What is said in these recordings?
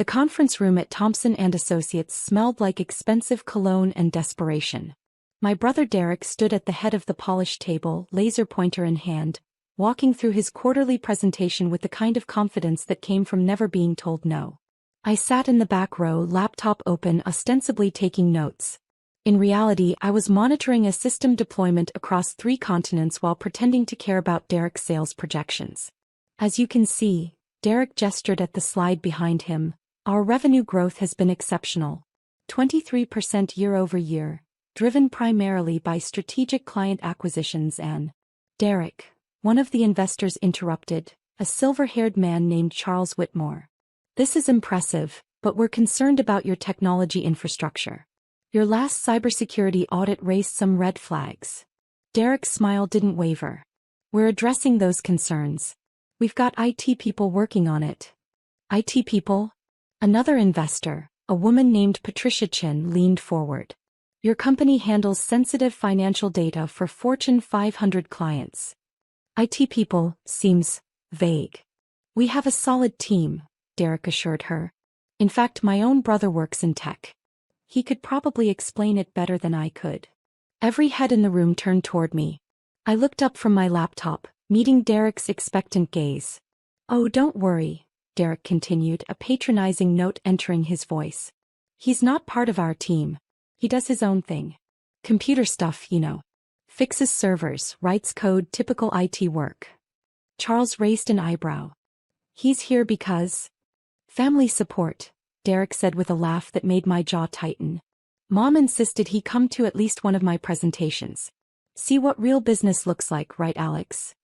The conference room at Thompson & Associates smelled like expensive cologne and desperation. My brother Derek stood at the head of the polished table, laser pointer in hand, walking through his quarterly presentation with the kind of confidence that came from never being told no. I sat in the back row, laptop open, ostensibly taking notes. In reality, I was monitoring a system deployment across 3 continents while pretending to care about Derek's sales projections. As you can see, Derek gestured at the slide behind him, our revenue growth has been exceptional. 23% year-over-year, driven primarily by strategic client acquisitions and... Derek, one of the investors interrupted, a silver-haired man named Charles Whitmore. This is impressive, but we're concerned about your technology infrastructure. Your last cybersecurity audit raised some red flags. Derek's smile didn't waver. We're addressing those concerns. We've got IT people working on it. IT people? Another investor, a woman named Patricia Chin, leaned forward. Your company handles sensitive financial data for Fortune 500 clients. IT people seems vague. We have a solid team, Derek assured her. In fact, my own brother works in tech. He could probably explain it better than I could. Every head in the room turned toward me. I looked up from my laptop, meeting Derek's expectant gaze. Oh, don't worry, Derek continued, a patronizing note entering his voice. He's not part of our team. He does his own thing. Computer stuff, you know. Fixes servers, writes code, typical IT work. Charles raised an eyebrow. He's here because... Family support, Derek said with a laugh that made my jaw tighten. Mom insisted he come to at least one of my presentations. See what real business looks like, right, Alex?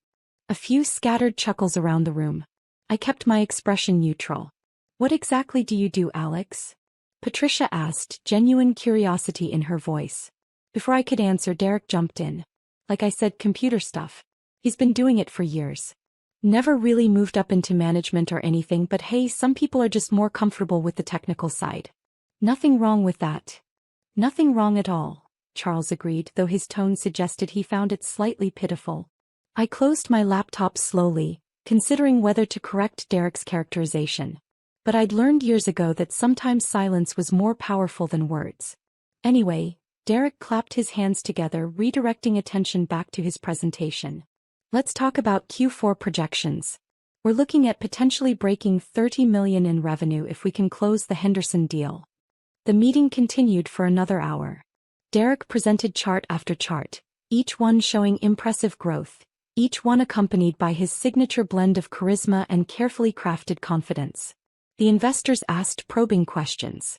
A few scattered chuckles around the room. I kept my expression neutral. What exactly do you do, Alex? Patricia asked, genuine curiosity in her voice. Before I could answer, Derek jumped in. Like I said, computer stuff. He's been doing it for years. Never really moved up into management or anything, but hey, some people are just more comfortable with the technical side. Nothing wrong with that. Nothing wrong at all, Charles agreed, though his tone suggested he found it slightly pitiful. I closed my laptop slowly, considering whether to correct Derek's characterization. But I'd learned years ago that sometimes silence was more powerful than words. Anyway, Derek clapped his hands together, redirecting attention back to his presentation. Let's talk about Q4 projections. We're looking at potentially breaking $30 million in revenue if we can close the Henderson deal. The meeting continued for another hour. Derek presented chart after chart, each one showing impressive growth, each one accompanied by his signature blend of charisma and carefully crafted confidence. The investors asked probing questions.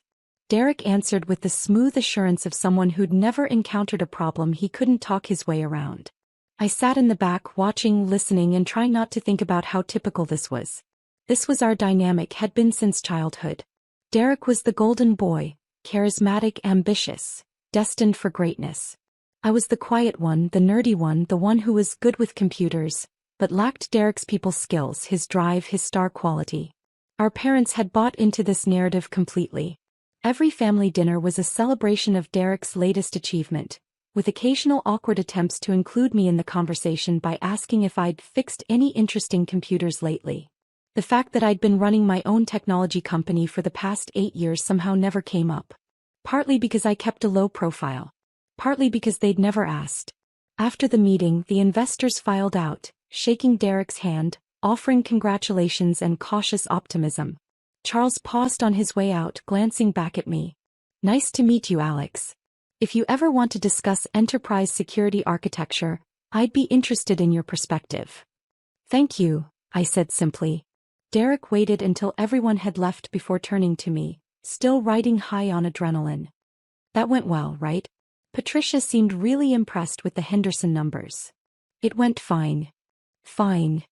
Derek answered with the smooth assurance of someone who'd never encountered a problem he couldn't talk his way around. I sat in the back, watching, listening, and trying not to think about how typical this was. This was our dynamic, had been since childhood. Derek was the golden boy, charismatic, ambitious, destined for greatness. I was the quiet one, the nerdy one, the one who was good with computers, but lacked Derek's people skills, his drive, his star quality. Our parents had bought into this narrative completely. Every family dinner was a celebration of Derek's latest achievement, with occasional awkward attempts to include me in the conversation by asking if I'd fixed any interesting computers lately. The fact that I'd been running my own technology company for the past 8 years somehow never came up. Partly because I kept a low profile. Partly because they'd never asked. After the meeting, the investors filed out, shaking Derek's hand, offering congratulations and cautious optimism. Charles paused on his way out, glancing back at me. Nice to meet you, Alex. If you ever want to discuss enterprise security architecture, I'd be interested in your perspective. Thank you, I said simply. Derek waited until everyone had left before turning to me, still riding high on adrenaline. That went well, right? Patricia seemed really impressed with the Henderson numbers. It went fine. Fine.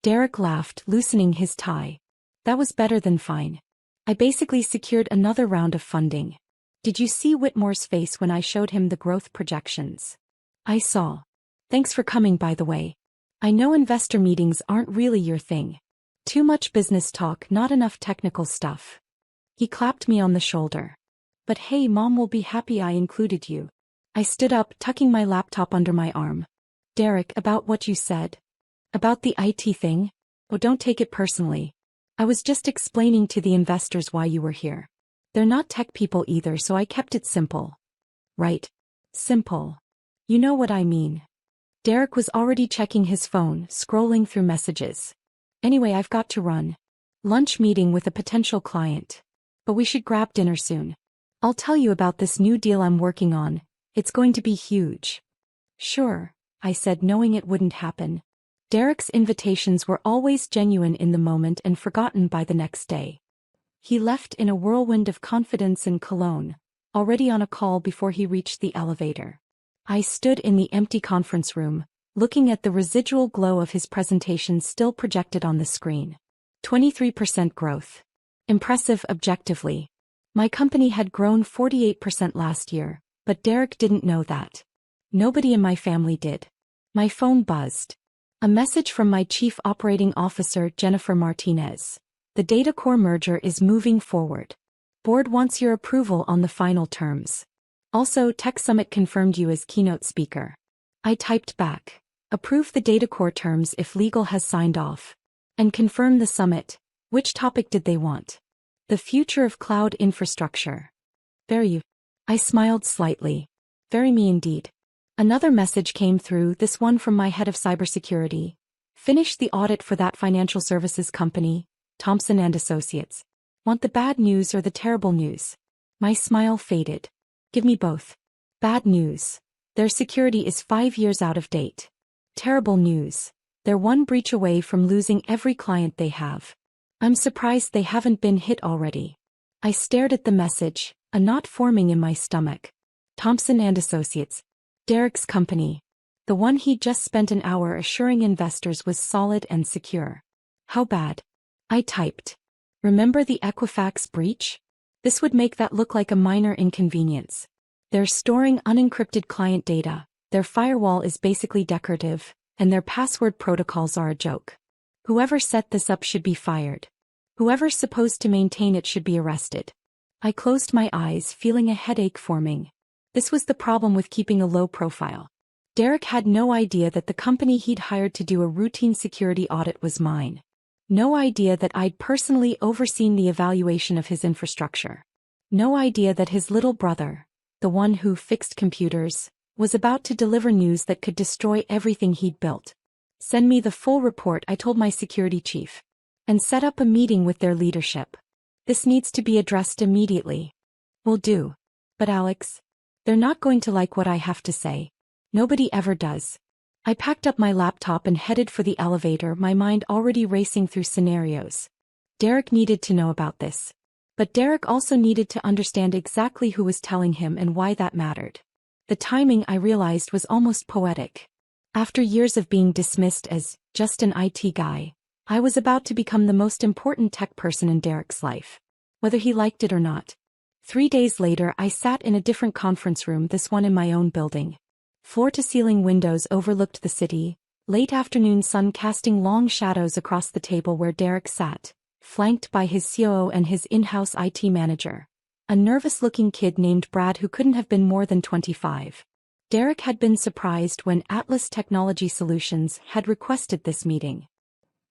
Derek laughed, loosening his tie. That was better than fine. I basically secured another round of funding. Did you see Whitmore's face when I showed him the growth projections? I saw. Thanks for coming, by the way. I know investor meetings aren't really your thing. Too much business talk, not enough technical stuff. He clapped me on the shoulder. But hey, Mom will be happy I included you. I stood up, tucking my laptop under my arm. Derek, about what you said? About the IT thing? Oh, don't take it personally. I was just explaining to the investors why you were here. They're not tech people either, so I kept it simple. Right. Simple. You know what I mean. Derek was already checking his phone, scrolling through messages. Anyway, I've got to run. Lunch meeting with a potential client. But we should grab dinner soon. I'll tell you about this new deal I'm working on. It's going to be huge. Sure, I said, knowing it wouldn't happen. Derek's invitations were always genuine in the moment and forgotten by the next day. He left in a whirlwind of confidence and cologne, already on a call before he reached the elevator. I stood in the empty conference room, looking at the residual glow of his presentation still projected on the screen. 23% growth. Impressive objectively. My company had grown 48% last year, but Derek didn't know that. Nobody in my family did. My phone buzzed. A message from my Chief Operating Officer, Jennifer Martinez. The data core merger is moving forward. Board wants your approval on the final terms. Also, Tech Summit confirmed you as keynote speaker. I typed back. Approve the data core terms if legal has signed off. And confirm the summit. Which topic did they want? The future of cloud infrastructure. Very. I smiled slightly. Very me indeed. Another message came through, this one from my head of cybersecurity. Finished the audit for that financial services company, Thompson and Associates. Want the bad news or the terrible news? My smile faded. Give me both. Bad news. Their security is 5 years out of date. Terrible news. They're one breach away from losing every client they have. I'm surprised they haven't been hit already. I stared at the message, a knot forming in my stomach. Thompson and Associates. Derek's company. The one he'd just spent an hour assuring investors was solid and secure. How bad? I typed. Remember the Equifax breach? This would make that look like a minor inconvenience. They're storing unencrypted client data, their firewall is basically decorative, and their password protocols are a joke. Whoever set this up should be fired. Whoever's supposed to maintain it should be arrested. I closed my eyes, feeling a headache forming. This was the problem with keeping a low profile. Derek had no idea that the company he'd hired to do a routine security audit was mine. No idea that I'd personally overseen the evaluation of his infrastructure. No idea that his little brother, the one who fixed computers, was about to deliver news that could destroy everything he'd built. Send me the full report, I told my security chief. And set up a meeting with their leadership. This needs to be addressed immediately. Will do. But Alex, they're not going to like what I have to say. Nobody ever does. I packed up my laptop and headed for the elevator, my mind already racing through scenarios. Derek needed to know about this. But Derek also needed to understand exactly who was telling him and why that mattered. The timing, I realized, was almost poetic. After years of being dismissed as just an IT guy, I was about to become the most important tech person in Derek's life. Whether he liked it or not. 3 days later, I sat in a different conference room, this one in my own building. Floor-to-ceiling windows overlooked the city, late afternoon sun casting long shadows across the table where Derek sat, flanked by his COO and his in-house IT manager. A nervous-looking kid named Brad who couldn't have been more than 25. Derek had been surprised when Atlas Technology Solutions had requested this meeting.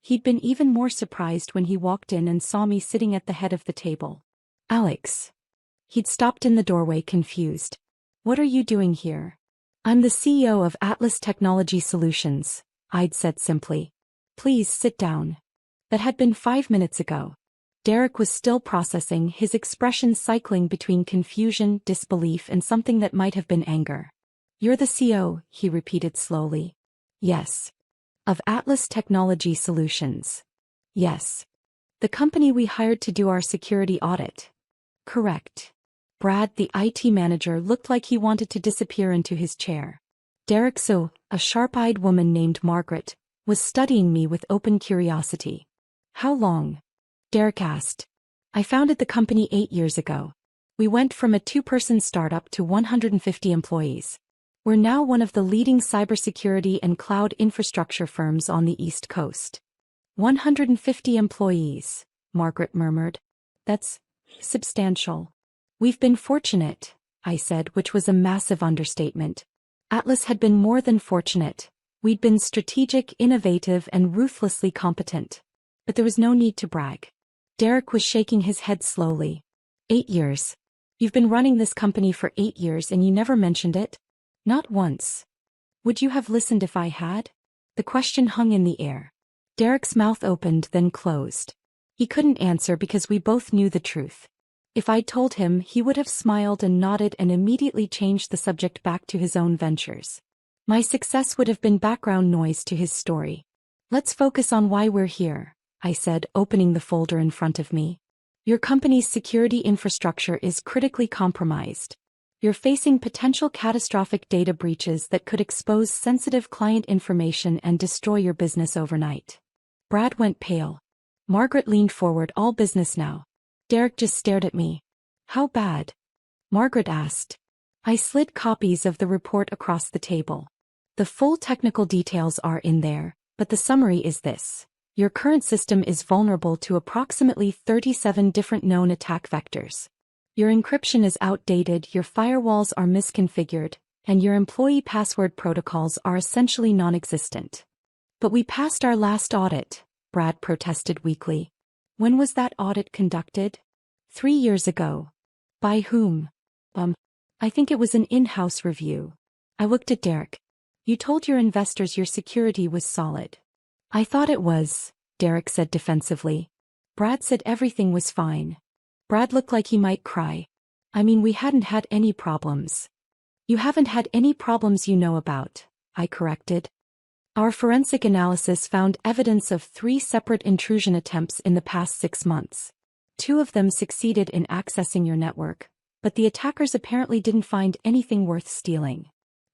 He'd been even more surprised when he walked in and saw me sitting at the head of the table. Alex. He'd stopped in the doorway, confused. What are you doing here? I'm the CEO of Atlas Technology Solutions, I'd said simply. Please sit down. That had been 5 minutes ago. Derek was still processing, his expression cycling between confusion, disbelief, and something that might have been anger. You're the CEO, he repeated slowly. Yes. Of Atlas Technology Solutions. Yes. The company we hired to do our security audit. Correct. Brad, the IT manager, looked like he wanted to disappear into his chair. Derek, so, a sharp-eyed woman named Margaret, was studying me with open curiosity. How long? Derek asked. I founded the company 8 years ago. We went from a 2-person startup to 150 employees. We're now one of the leading cybersecurity and cloud infrastructure firms on the East Coast. 150 employees, Margaret murmured. That's substantial. We've been fortunate, I said, which was a massive understatement. Atlas had been more than fortunate. We'd been strategic, innovative, and ruthlessly competent. But there was no need to brag. Derek was shaking his head slowly. 8 years. You've been running this company for 8 years and you never mentioned it? Not once. Would you have listened if I had? The question hung in the air. Derek's mouth opened then closed. He couldn't answer because we both knew the truth. If I'd told him, he would have smiled and nodded and immediately changed the subject back to his own ventures. My success would have been background noise to his story. Let's focus on why we're here, I said, opening the folder in front of me. Your company's security infrastructure is critically compromised. You're facing potential catastrophic data breaches that could expose sensitive client information and destroy your business overnight. Brad went pale. Margaret leaned forward. All business now. Derek just stared at me. How bad? Margaret asked. I slid copies of the report across the table. The full technical details are in there, but the summary is this. Your current system is vulnerable to approximately 37 different known attack vectors. Your encryption is outdated, your firewalls are misconfigured, and your employee password protocols are essentially non-existent. But we passed our last audit, Brad protested weakly. When was that audit conducted? 3 years ago. By whom? I think it was an in-house review. I looked at Derek. You told your investors your security was solid. I thought it was, Derek said defensively. Brad said everything was fine. Brad looked like he might cry. I mean, we hadn't had any problems. You haven't had any problems you know about, I corrected. Our forensic analysis found evidence of 3 separate intrusion attempts in the past 6 months. 2 of them succeeded in accessing your network, but the attackers apparently didn't find anything worth stealing.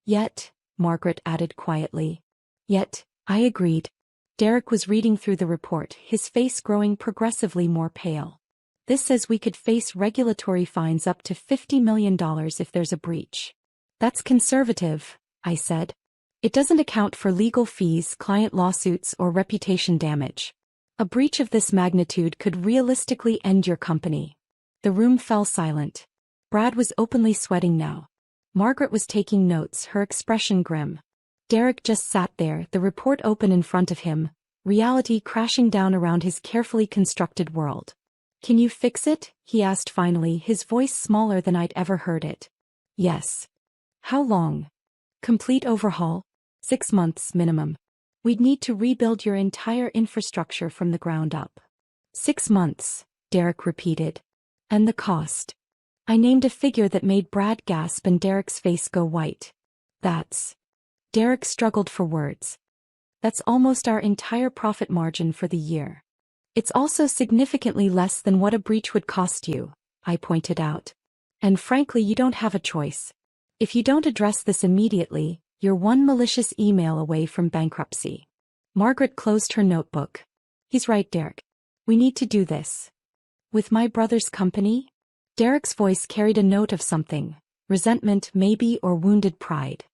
Yet, Margaret added quietly. Yet, I agreed. Derek was reading through the report, his face growing progressively more pale. This says we could face regulatory fines up to $50 million if there's a breach. That's conservative, I said. It doesn't account for legal fees, client lawsuits, or reputation damage. A breach of this magnitude could realistically end your company. The room fell silent. Brad was openly sweating now. Margaret was taking notes, her expression grim. Derek just sat there, the report open in front of him, reality crashing down around his carefully constructed world. Can you fix it? He asked finally, his voice smaller than I'd ever heard it. Yes. How long? Complete overhaul? 6 months minimum. We'd need to rebuild your entire infrastructure from the ground up. 6 months, Derek repeated. And the cost? I named a figure that made Brad gasp and Derek's face go white. That's... Derek struggled for words. That's almost our entire profit margin for the year. It's also significantly less than what a breach would cost you, I pointed out. And frankly, you don't have a choice. If you don't address this immediately, you're one malicious email away from bankruptcy. Margaret closed her notebook. He's right, Derek. We need to do this. With my brother's company? Derek's voice carried a note of something, resentment maybe, or wounded pride.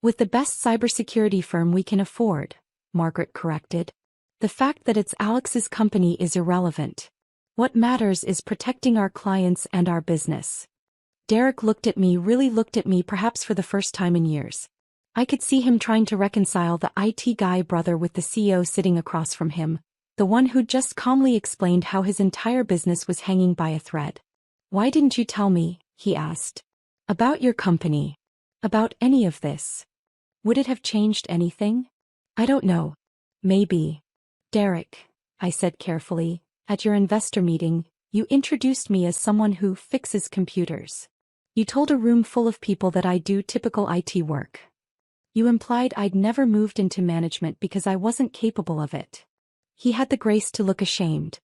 With the best cybersecurity firm we can afford, Margaret corrected. The fact that it's Alex's company is irrelevant. What matters is protecting our clients and our business. Derek looked at me, really looked at me, perhaps for the first time in years. I could see him trying to reconcile the IT guy brother with the CEO sitting across from him, the one who'd just calmly explained how his entire business was hanging by a thread. Why didn't you tell me, he asked. About your company. About any of this. Would it have changed anything? I don't know. Maybe. Derek, I said carefully, at your investor meeting, you introduced me as someone who fixes computers. You told a room full of people that I do typical IT work. You implied I'd never moved into management because I wasn't capable of it. He had the grace to look ashamed.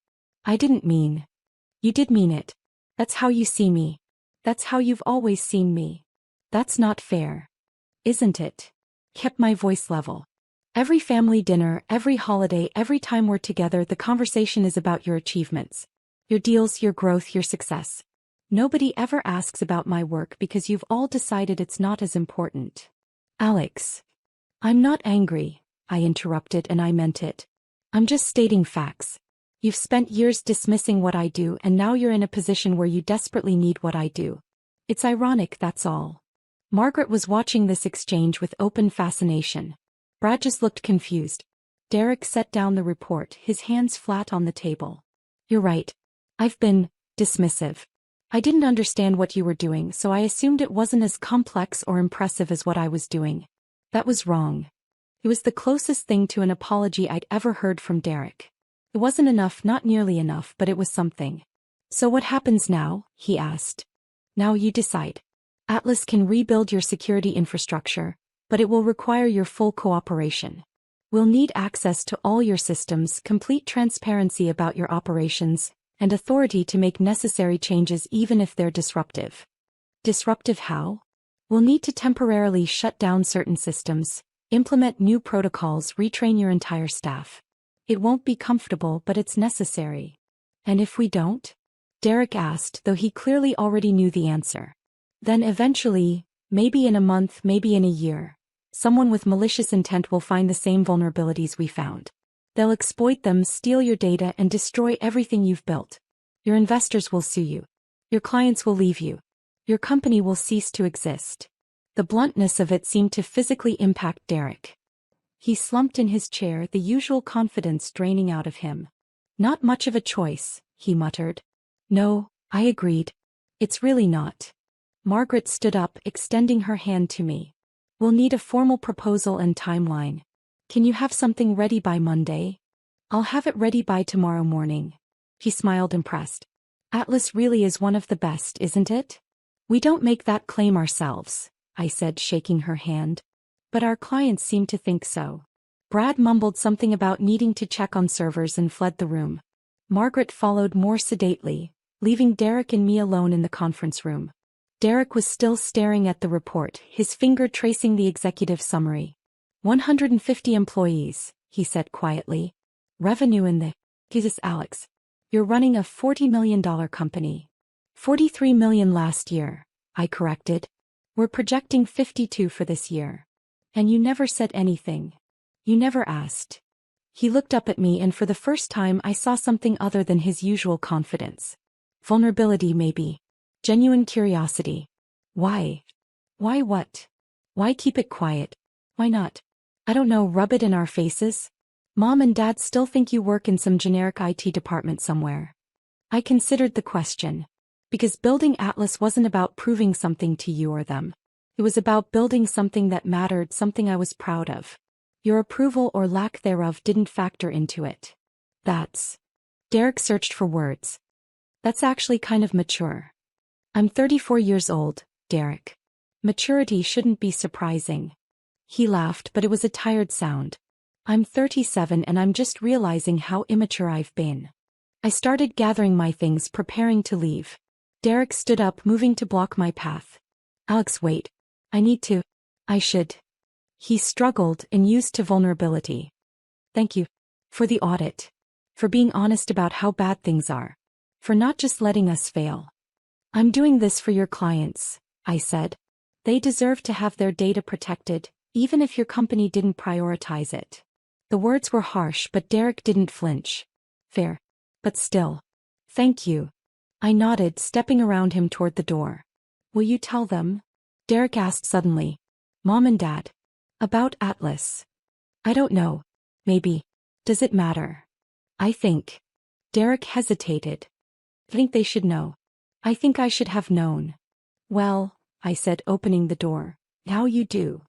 I didn't mean. You did mean it. That's how you see me. That's how you've always seen me. That's not fair. Isn't it? Kept my voice level. Every family dinner, every holiday, every time we're together, the conversation is about your achievements. Your deals, your growth, your success. Nobody ever asks about my work because you've all decided it's not as important. Alex. I'm not angry, I interrupted, and I meant it. I'm just stating facts. You've spent years dismissing what I do, and now you're in a position where you desperately need what I do. It's ironic, that's all. Margaret was watching this exchange with open fascination. Brad just looked confused. Derek set down the report, his hands flat on the table. You're right. I've been dismissive. I didn't understand what you were doing, so I assumed it wasn't as complex or impressive as what I was doing. That was wrong. It was the closest thing to an apology I'd ever heard from Derek. It wasn't enough, not nearly enough, but it was something. So what happens now? He asked. Now you decide. Atlas can rebuild your security infrastructure, but it will require your full cooperation. We'll need access to all your systems, complete transparency about your operations, and authority to make necessary changes even if they're disruptive. Disruptive how? We'll need to temporarily shut down certain systems, implement new protocols, retrain your entire staff. It won't be comfortable, but it's necessary. And if we don't? Derek asked, though he clearly already knew the answer. Then eventually, maybe in a month, maybe in a year, someone with malicious intent will find the same vulnerabilities we found. They'll exploit them, steal your data, and destroy everything you've built. Your investors will sue you. Your clients will leave you. Your company will cease to exist. The bluntness of it seemed to physically impact Derek. He slumped in his chair, the usual confidence draining out of him. Not much of a choice, he muttered. No, I agreed. It's really not. Margaret stood up, extending her hand to me. We'll need a formal proposal and timeline. Can you have something ready by Monday? I'll have it ready by tomorrow morning. He smiled, impressed. Atlas really is one of the best, isn't it? We don't make that claim ourselves, I said, shaking her hand. But our clients seem to think so. Brad mumbled something about needing to check on servers and fled the room. Margaret followed more sedately, leaving Derek and me alone in the conference room. Derek was still staring at the report, his finger tracing the executive summary. 150 employees, he said quietly. Revenue in the... Jesus, Alex. You're running a $40 million company. 43 million last year, I corrected. We're projecting 52 for this year. And you never said anything. You never asked. He looked up at me, and for the first time I saw something other than his usual confidence. Vulnerability, maybe. Genuine curiosity. Why? Why what? Why keep it quiet? Why not? I don't know, rub it in our faces? Mom and Dad still think you work in some generic IT department somewhere. I considered the question. Because building Atlas wasn't about proving something to you or them. It was about building something that mattered, something I was proud of. Your approval or lack thereof didn't factor into it. That's... Derek searched for words. That's actually kind of mature. I'm 34 years old, Derek. Maturity shouldn't be surprising. He laughed, but it was a tired sound. I'm 37 and I'm just realizing how immature I've been. I started gathering my things, preparing to leave. Derek stood up, moving to block my path. Alex, wait. I should. He struggled, and used to vulnerability. Thank you. For the audit. For being honest about how bad things are. For not just letting us fail. I'm doing this for your clients, I said. They deserve to have their data protected, even if your company didn't prioritize it. The words were harsh, but Derek didn't flinch. Fair. But still. Thank you. I nodded, stepping around him toward the door. Will you tell them? Derek asked suddenly. Mom and Dad. About Atlas. I don't know. Maybe. Does it matter? I think. Derek hesitated. Think they should know. I think I should have known. Well, I said, opening the door. Now you do.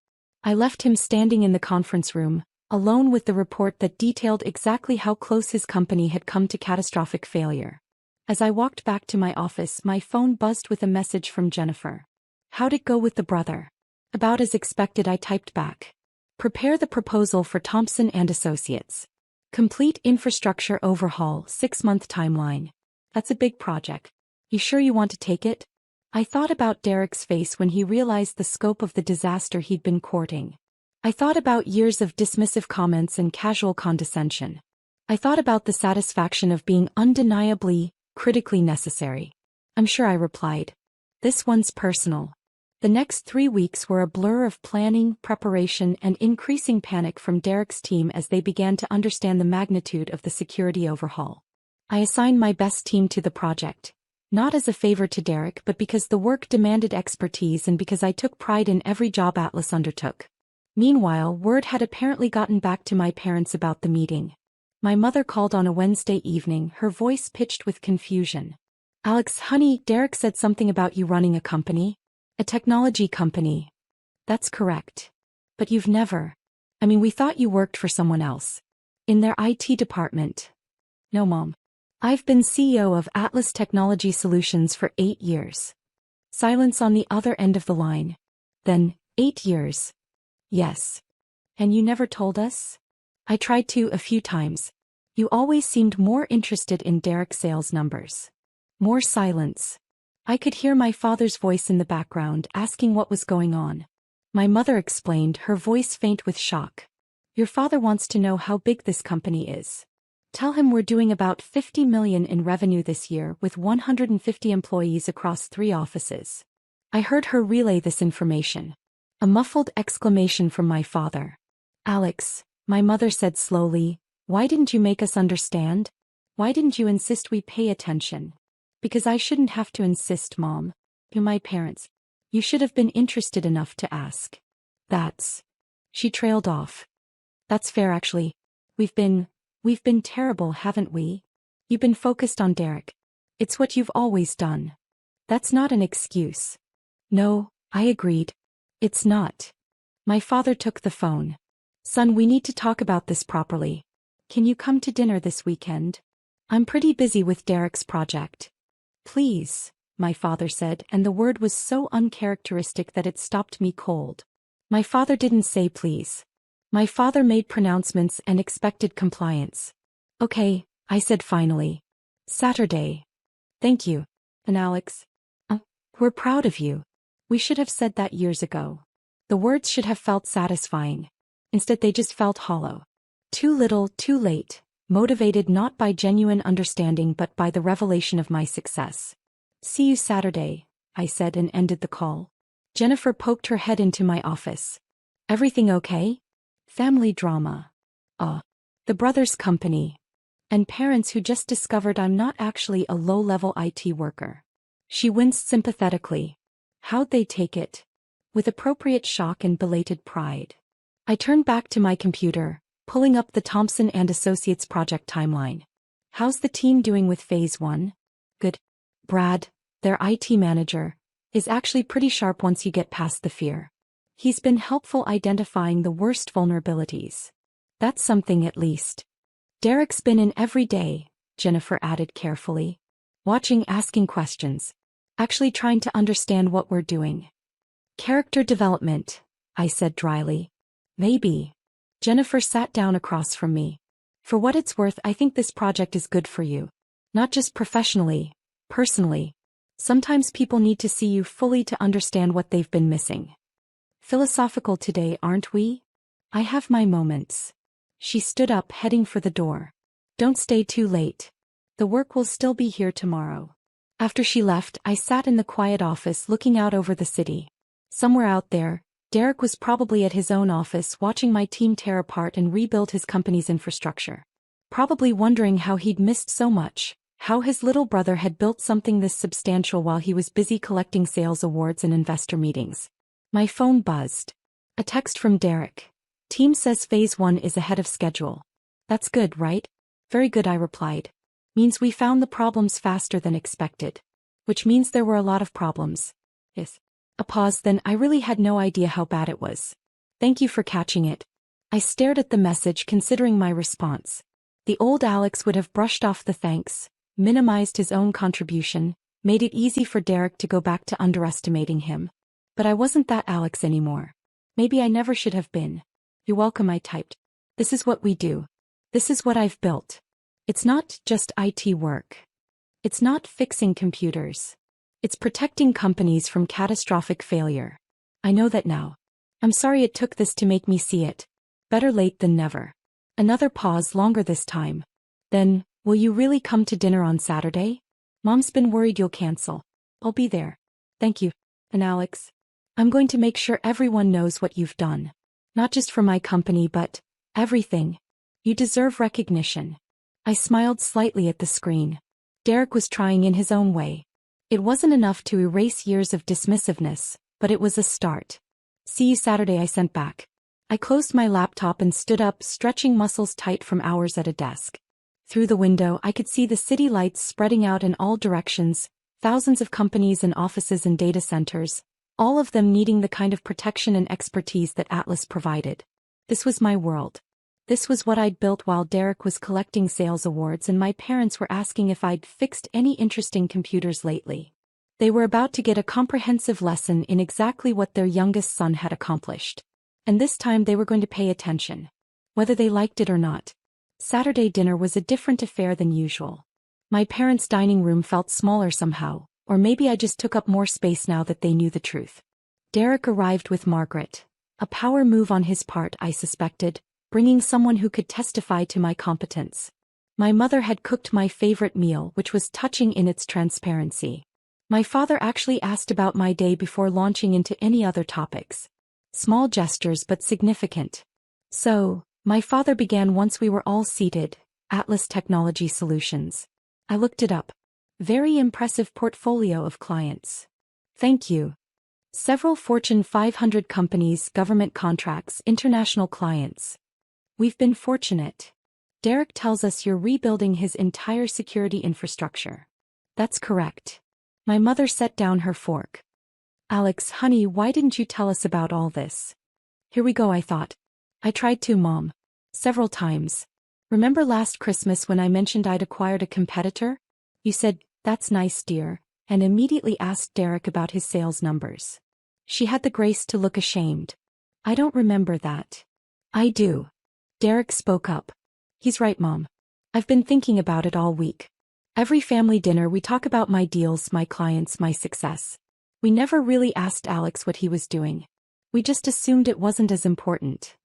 I left him standing in the conference room, alone with the report that detailed exactly how close his company had come to catastrophic failure. As I walked back to my office, my phone buzzed with a message from Jennifer. How'd it go with the brother? About as expected, I typed back. Prepare the proposal for Thompson and Associates. Complete infrastructure overhaul, 6-month timeline. That's a big project. You sure you want to take it? I thought about Derek's face when he realized the scope of the disaster he'd been courting. I thought about years of dismissive comments and casual condescension. I thought about the satisfaction of being undeniably, critically necessary. I'm sure I replied. This one's personal. The next 3 weeks were a blur of planning, preparation, and increasing panic from Derek's team as they began to understand the magnitude of the security overhaul. I assigned my best team to the project. Not as a favor to Derek, but because the work demanded expertise and because I took pride in every job Atlas undertook. Meanwhile, word had apparently gotten back to my parents about the meeting. My mother called on a Wednesday evening, her voice pitched with confusion. Alex, honey, Derek said something about you running a company. A technology company. That's correct. But you've never. We thought you worked for someone else. In their IT department. No, Mom. I've been CEO of Atlas Technology Solutions for 8 years. Silence on the other end of the line. Then, 8 years. Yes. And you never told us? I tried to a few times. You always seemed more interested in Derek's sales numbers. More silence. I could hear my father's voice in the background asking what was going on. My mother explained, her voice faint with shock. Your father wants to know how big this company is. Tell him we're doing about $50 million in revenue this year with 150 employees across 3 offices. I heard her relay this information. A muffled exclamation from my father. Alex, my mother said slowly, why didn't you make us understand? Why didn't you insist we pay attention? Because I shouldn't have to insist, Mom. You're my parents. You should have been interested enough to ask. That's. She trailed off. That's fair actually. We've been terrible, haven't we? You've been focused on Derek. It's what you've always done. That's not an excuse. No, I agreed. It's not. My father took the phone. Son, we need to talk about this properly. Can you come to dinner this weekend? I'm pretty busy with Derek's project. Please, my father said, and the word was so uncharacteristic that it stopped me cold. My father didn't say please. My father made pronouncements and expected compliance. Okay, I said finally. Saturday. Thank you. And Alex? We're proud of you. We should have said that years ago. The words should have felt satisfying. Instead they just felt hollow. Too little, too late, motivated not by genuine understanding but by the revelation of my success. See you Saturday, I said and ended the call. Jennifer poked her head into my office. Everything okay? Family drama. The brothers' company. And parents who just discovered I'm not actually a low-level IT worker. She winced sympathetically. How'd they take it? With appropriate shock and belated pride. I turned back to my computer, pulling up the Thompson and Associates project timeline. How's the team doing with Phase 1? Good. Brad, their IT manager, is actually pretty sharp once you get past the fear. He's been helpful identifying the worst vulnerabilities. That's something at least. Derek's been in every day, Jennifer added carefully. Watching, asking questions. Actually trying to understand what we're doing. Character development, I said dryly. Maybe. Jennifer sat down across from me. For what it's worth, I think this project is good for you. Not just professionally, personally. Sometimes people need to see you fully to understand what they've been missing. Philosophical today, aren't we? I have my moments. She stood up, heading for the door. Don't stay too late. The work will still be here tomorrow. After she left, I sat in the quiet office looking out over the city. Somewhere out there, Derek was probably at his own office watching my team tear apart and rebuild his company's infrastructure. Probably wondering how he'd missed so much, how his little brother had built something this substantial while he was busy collecting sales awards and investor meetings. My phone buzzed. A text from Derek. Team says Phase 1 is ahead of schedule. That's good, right? Very good, I replied. Means we found the problems faster than expected. Which means there were a lot of problems. Yes. A pause, then I really had no idea how bad it was. Thank you for catching it. I stared at the message, considering my response. The old Alex would have brushed off the thanks, minimized his own contribution, made it easy for Derek to go back to underestimating him. But I wasn't that Alex anymore. Maybe I never should have been. You're welcome, I typed. This is what we do. This is what I've built. It's not just IT work. It's not fixing computers. It's protecting companies from catastrophic failure. I know that now. I'm sorry it took this to make me see it. Better late than never. Another pause, longer this time. Then, will you really come to dinner on Saturday? Mom's been worried you'll cancel. I'll be there. Thank you. And Alex, I'm going to make sure everyone knows what you've done. Not just for my company but everything. You deserve recognition. I smiled slightly at the screen. Derek was trying in his own way. It wasn't enough to erase years of dismissiveness, but it was a start. See you Saturday, I sent back. I closed my laptop and stood up, stretching muscles tight from hours at a desk. Through the window, I could see the city lights spreading out in all directions, thousands of companies and offices and data centers, all of them needing the kind of protection and expertise that Atlas provided. This was my world. This was what I'd built while Derek was collecting sales awards and my parents were asking if I'd fixed any interesting computers lately. They were about to get a comprehensive lesson in exactly what their youngest son had accomplished. And this time they were going to pay attention. Whether they liked it or not. Saturday dinner was a different affair than usual. My parents' dining room felt smaller somehow, or maybe I just took up more space now that they knew the truth. Derek arrived with Margaret. A power move on his part, I suspected, bringing someone who could testify to my competence. My mother had cooked my favorite meal, which was touching in its transparency. My father actually asked about my day before launching into any other topics. Small gestures but significant. So, my father began once we were all seated. Atlas Technology Solutions. I looked it up. Very impressive portfolio of clients. Thank you. Several Fortune 500 companies, government contracts, international clients. We've been fortunate. Derek tells us you're rebuilding his entire security infrastructure. That's correct. My mother set down her fork. Alex, honey, why didn't you tell us about all this? Here we go, I thought. I tried to, Mom. Several times. Remember last Christmas when I mentioned I'd acquired a competitor? You said, "That's nice, dear," and immediately asked Derek about his sales numbers. She had the grace to look ashamed. I don't remember that. I do. Derek spoke up. He's right, Mom. I've been thinking about it all week. Every family dinner we talk about my deals, my clients, my success. We never really asked Alex what he was doing. We just assumed it wasn't as important.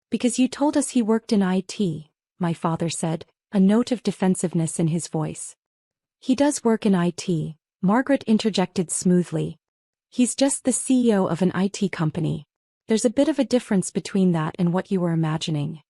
Because you told us he worked in IT, my father said, a note of defensiveness in his voice. He does work in IT, Margaret interjected smoothly. He's just the CEO of an IT company. There's a bit of a difference between that and what you were imagining.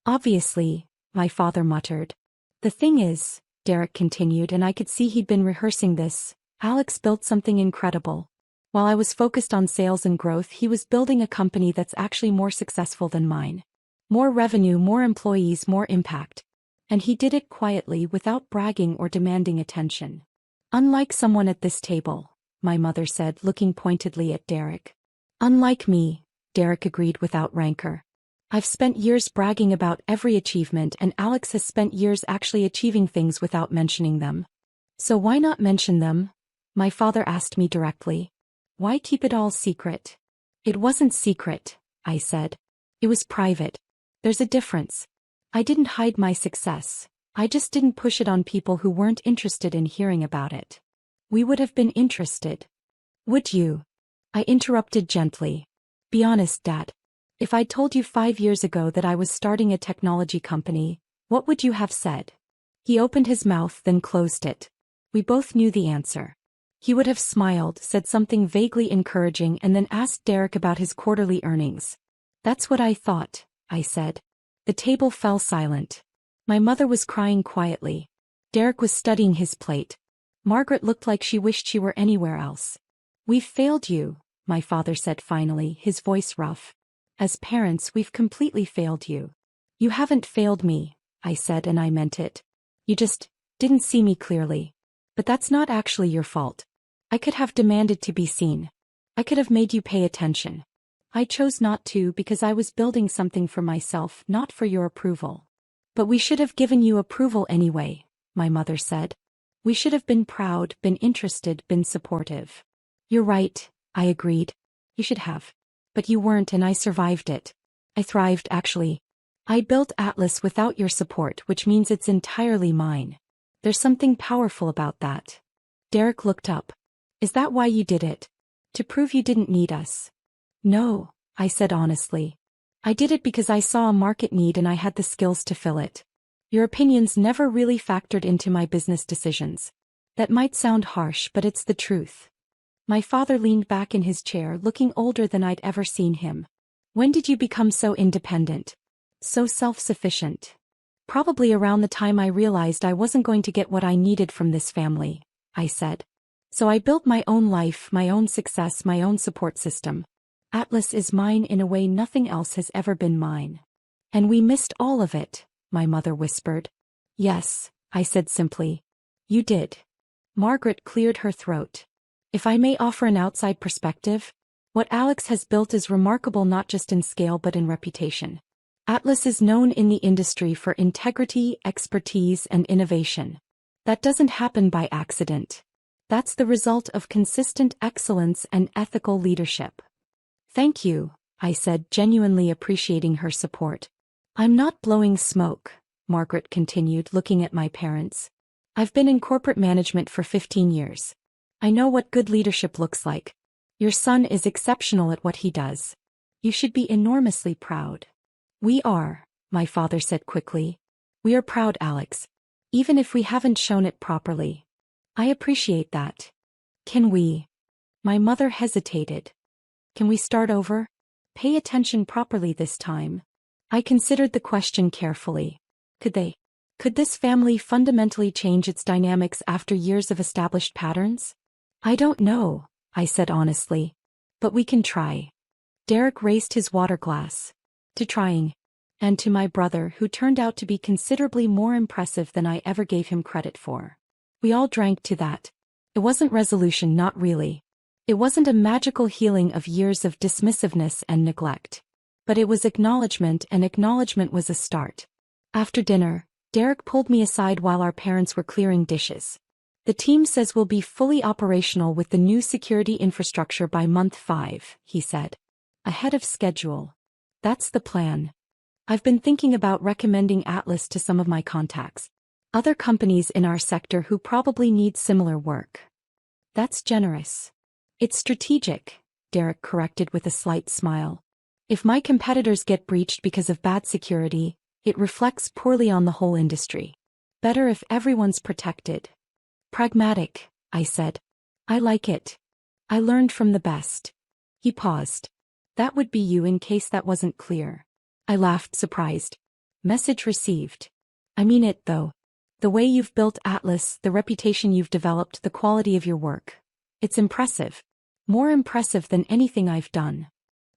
Obviously, my father muttered. The thing is, Derek continued, and I could see he'd been rehearsing this, Alex built something incredible. While I was focused on sales and growth, he was building a company that's actually more successful than mine. More revenue, more employees, more impact. And he did it quietly without bragging or demanding attention. Unlike someone at this table, my mother said, looking pointedly at Derek. Unlike me, Derek agreed without rancor. I've spent years bragging about every achievement and Alex has spent years actually achieving things without mentioning them. So why not mention them? My father asked me directly. Why keep it all secret? It wasn't secret, I said. It was private. There's a difference. I didn't hide my success. I just didn't push it on people who weren't interested in hearing about it. We would have been interested. Would you? I interrupted gently. Be honest, Dad. If I'd told you 5 years ago that I was starting a technology company, what would you have said? He opened his mouth, then closed it. We both knew the answer. He would have smiled, said something vaguely encouraging, and then asked Derek about his quarterly earnings. That's what I thought, I said. The table fell silent. My mother was crying quietly. Derek was studying his plate. Margaret looked like she wished she were anywhere else. We've failed you, my father said finally, his voice rough. As parents, we've completely failed you. You haven't failed me, I said, and I meant it. You just didn't see me clearly. But that's not actually your fault. I could have demanded to be seen. I could have made you pay attention. I chose not to because I was building something for myself, not for your approval. But we should have given you approval anyway, my mother said. We should have been proud, been interested, been supportive. You're right, I agreed. You should have. But you weren't, and I survived it. I thrived, actually. I built Atlas without your support, which means it's entirely mine. There's something powerful about that. Derek looked up. Is that why you did it? To prove you didn't need us? No, I said honestly. I did it because I saw a market need and I had the skills to fill it. Your opinions never really factored into my business decisions. That might sound harsh, but it's the truth. My father leaned back in his chair, looking older than I'd ever seen him. When did you become so independent? So self-sufficient? Probably around the time I realized I wasn't going to get what I needed from this family, I said. So I built my own life, my own success, my own support system. Atlas is mine in a way nothing else has ever been mine. And we missed all of it, my mother whispered. Yes, I said simply. You did. Margaret cleared her throat. If I may offer an outside perspective, what Alex has built is remarkable not just in scale but in reputation. Atlas is known in the industry for integrity, expertise, and innovation. That doesn't happen by accident. That's the result of consistent excellence and ethical leadership. Thank you, I said, genuinely appreciating her support. I'm not blowing smoke, Margaret continued, looking at my parents. I've been in corporate management for 15 years. I know what good leadership looks like. Your son is exceptional at what he does. You should be enormously proud. We are, my father said quickly. We are proud, Alex. Even if we haven't shown it properly. I appreciate that. Can we? My mother hesitated. Can we start over? Pay attention properly this time. I considered the question carefully. Could they? Could this family fundamentally change its dynamics after years of established patterns? I don't know, I said honestly. But we can try. Derek raised his water glass. To trying. And to my brother, who turned out to be considerably more impressive than I ever gave him credit for. We all drank to that. It wasn't resolution, not really. It wasn't a magical healing of years of dismissiveness and neglect. But it was acknowledgement, and acknowledgement was a start. After dinner, Derek pulled me aside while our parents were clearing dishes. The team says we'll be fully operational with the new security infrastructure by month 5, he said. Ahead of schedule. That's the plan. I've been thinking about recommending Atlas to some of my contacts. Other companies in our sector who probably need similar work. That's generous. It's strategic, Derek corrected with a slight smile. If my competitors get breached because of bad security, it reflects poorly on the whole industry. Better if everyone's protected. Pragmatic, I said. I like it. I learned from the best. He paused. That would be you in case that wasn't clear. I laughed, surprised. Message received. I mean it, though. The way you've built Atlas, the reputation you've developed, the quality of your work. It's impressive. More impressive than anything I've done.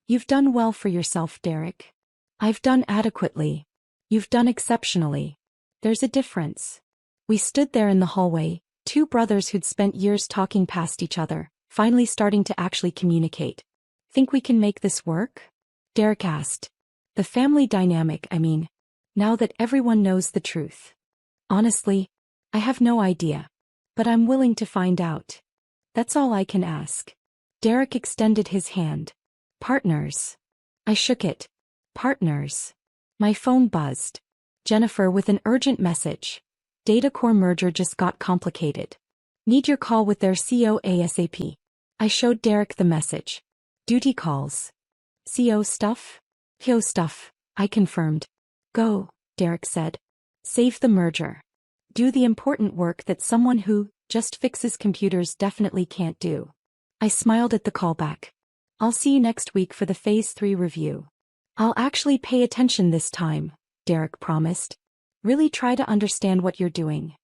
You've done well for yourself, Derek. I've done adequately. You've done exceptionally. There's a difference. We stood there in the hallway, two brothers who'd spent years talking past each other, finally starting to actually communicate. Think we can make this work? Derek asked. The family dynamic, I mean. Now that everyone knows the truth. Honestly, I have no idea. But I'm willing to find out. That's all I can ask. Derek extended his hand. Partners. I shook it. Partners. My phone buzzed. Jennifer with an urgent message. Data core merger just got complicated. Need your call with their CO ASAP. I showed Derek the message. Duty calls. CO stuff? PO stuff, I confirmed. Go, Derek said. Save the merger. Do the important work that someone who just fixes computers definitely can't do. I smiled at the callback. I'll see you next week for the Phase 3 review. I'll actually pay attention this time, Derek promised. Really try to understand what you're doing.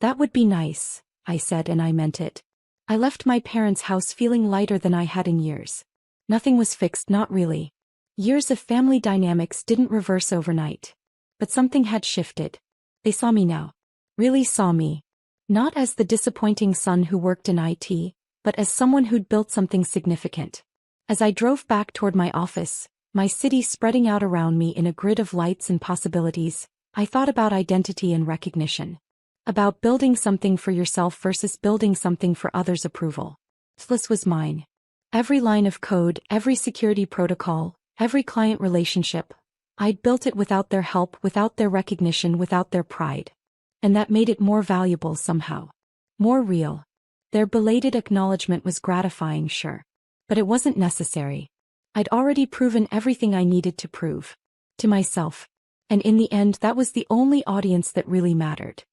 That would be nice, I said, and I meant it. I left my parents' house feeling lighter than I had in years. Nothing was fixed, not really. Years of family dynamics didn't reverse overnight. But something had shifted. They saw me now. Really saw me. Not as the disappointing son who worked in IT, but as someone who'd built something significant. As I drove back toward my office, my city spreading out around me in a grid of lights and possibilities, I thought about identity and recognition. About building something for yourself versus building something for others' approval. This was mine. Every line of code, every security protocol, every client relationship. I'd built it without their help, without their recognition, without their pride. And that made it more valuable somehow. More real. Their belated acknowledgement was gratifying, sure. But it wasn't necessary. I'd already proven everything I needed to prove. To myself. And in the end, that was the only audience that really mattered.